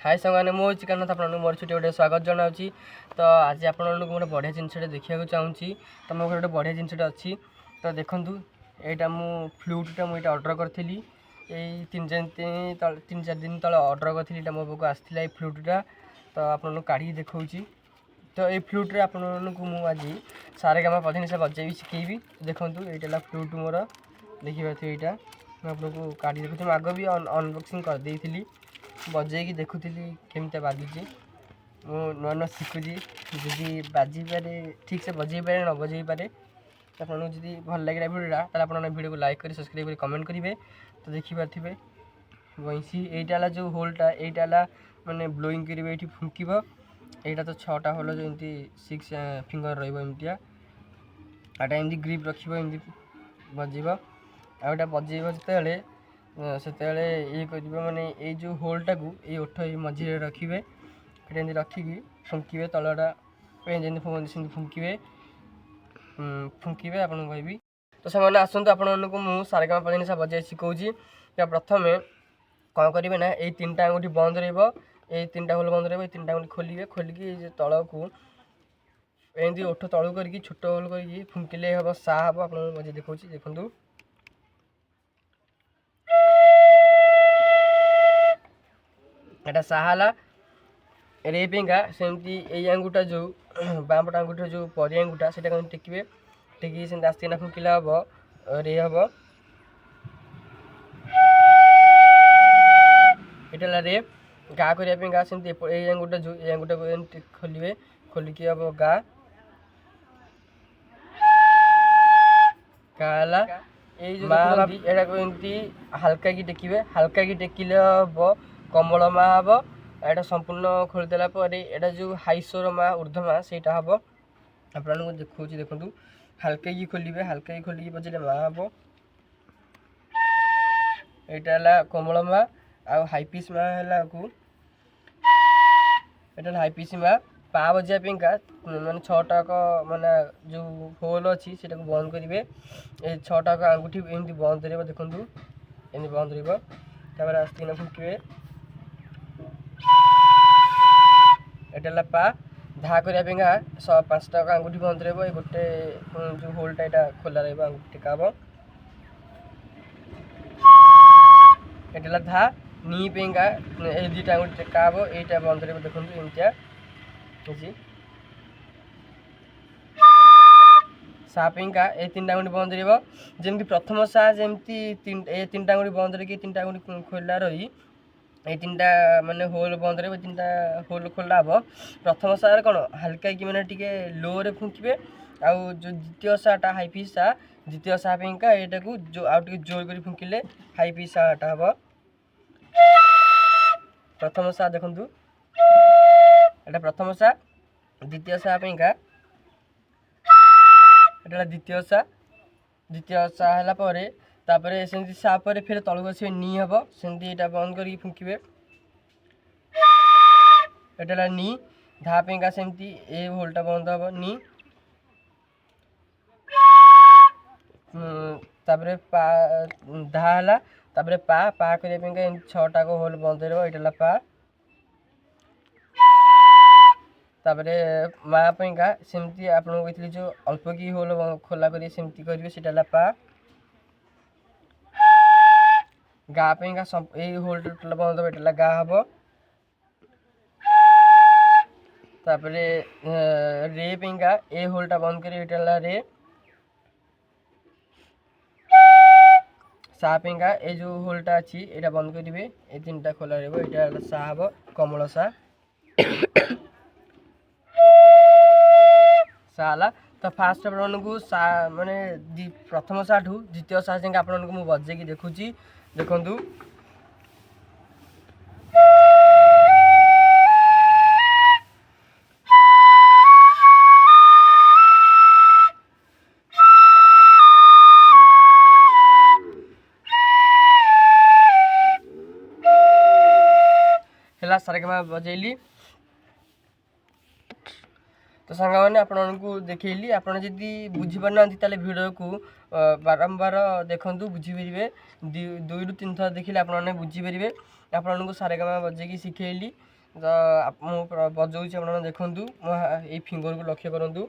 हाय सांगने मो चिकन आप मोर छोटे गोटे स्वागत जनावि। तो आज आप गोटे बढ़िया जिनसे देखा चाहिए। तो मो गोटे बढ़िया जिनसे अच्छी तो देखूँ यहाँ मु फ्लूटा मुझे अर्डर करी तीन चार दिन तले अर्डर करी मो पाक आसाला फ्लूटा। तो आप काढ़ी देखा तो ये फ्लूट्रे आपको मुझे सारे गामा पधे से बजे शिखेबी। देखूँ ये फ्लूट मोर देखिए यहाँ आपको काढ़ी देखुँ आग भी अनबक्सिंग करदे बजे देखुली केमती बाजुची मो नुआ नुआ शिखुची जी बाजी पारे ठीक से बजे पारे न बजे पारे। आपको जी भल लगे भिडियोटा आप भिडियो को लाइक कर सब्सक्राइब कर कमेंट करेंगे। तो देखिपे वैसी यहीटा जो होलटा यहीटा माने ब्लोइंग करेंगे ये फुंकब यहाँ तो 6टा होल जो 6 फिंगर रमतिया आटा एमती ग्रिप रखी बजेब आटा बजेब से ये कर माने ये जो होलटा को ये ओठ मझे रखिए रखिकी फुंके तलटा जमी फुंके फुंके आप कहबी। तो से आसतु आपको मुझे सारेगामा पधनिसा बजाय शिखौची। प्रथम कौन करेंगे ना ये 3टा आंगुठी बंद रहा ये 3टा होल बंद रहा 3टा आंगुठी खोलिए खोलिकी तल को एमती ओठ तलू करके छोट होल करके फुंकिले हम सा हम आप बजे देखा देखूँ एटा साहाला रेपेगा सेमती ये आंगुठा जो बामपट आंगुठा जो परी आंगुठा से टेकिए टेकी से आस्तिना फुंकिला हम रे हम ये रे गा करने गा सेमती ये आंगुठा जो ये आंगुठा को खोलिए खोलिकी हम गा गाला ये को एमती हाल्का की टेकिए हाल्का की टेकिले हम कमल मा हम यहाँ संपूर्ण खोलीदेला यहाँ जो हाईस्वर माँ ऊर्ध्वमा से हम आपको देखा देखूँ हाल्का की खोलिए हाल्का की खोलिकी बजे माँ हम यहाँ कमल माँ आ हाईपिस माँ है को यहाँ हाईपिस माँ पा बजापी मैंने 6टाक माने जो होल अच्छी से बंद करेंगे ये 6टाक आंगुठी एमती बंद रहा देखूँ एमती बंद रहा आस्तिना फुंके एटा पा धा करने 5टाक आंगुठी बंद रहा गोटे जो होलटा यहाँ खोला रहा आंगुठी टेका हम एटा धा नी पेगा ये 2टा आंगुठी टेका हम यहाँ बंद रहा देखूँ एमतिया सा पेगा ये 3टा आंगुठी बंद रहा जमी प्रथम सा जमी 3टा आंगुठी बंद रही 3टा आंगुठी खोला रही ये 3टा माने होल बंद रहा 3टा होल खोला हम प्रथम सारे कौन हाल्का कि मैंने टे लो रे फुंके आउ जो द्वितीय साटा हाईपिस सा द्वितीय सा पेगा यहाँ को जो आउ जोर कर फुंकिले हाईपिस साटा हम प्रथम सा देखूँ यहाँ प्रथम सा द्वितीय सा पेगा यहाँ द्वितीय सा है तापर सेमती सापर फिर तलू आस नी हम सेमती यहाँ बंद कर फुंके यहाँ नी धा पेगा सेमती ये होलटा बंद हम नी तापर पा धा है तापर पा पा करने 6टाक होल बंद रहा यहाँ पा तापर माँ पेगा सेमती आपको कहती जो अल्प की होल खोला करेंगे सेमती करेंगे से पा गा पेगा ये होल टोटल बंद हम यहाँ गा हम तापर रे पेगा ये होलटा बंद कर रे सा पेगा ये जो होलटा अच्छी यहाँ बंद करेंगे ये 3टा खोला रहा सा हम कमल सा साला। तो फास्ट आपको सा माने प्रथम सा ठू द्वितीय सा जाए आपको मुझे बजे देखुची देखूँ है सारे बजेली तो सांग मैंने आपको देखली आपड़ जदि बुझीपारना ताले भिडियो को बारंबार देखूँ बुझीपारे 2 ରୁ 3 थर देखिले आपने बुझीपारे आपको सारेगामा बजेकी शिखेली तो मुझे बजाऊँगी आप देखूँ मो ये फिंगर को लक्ष्य करूँ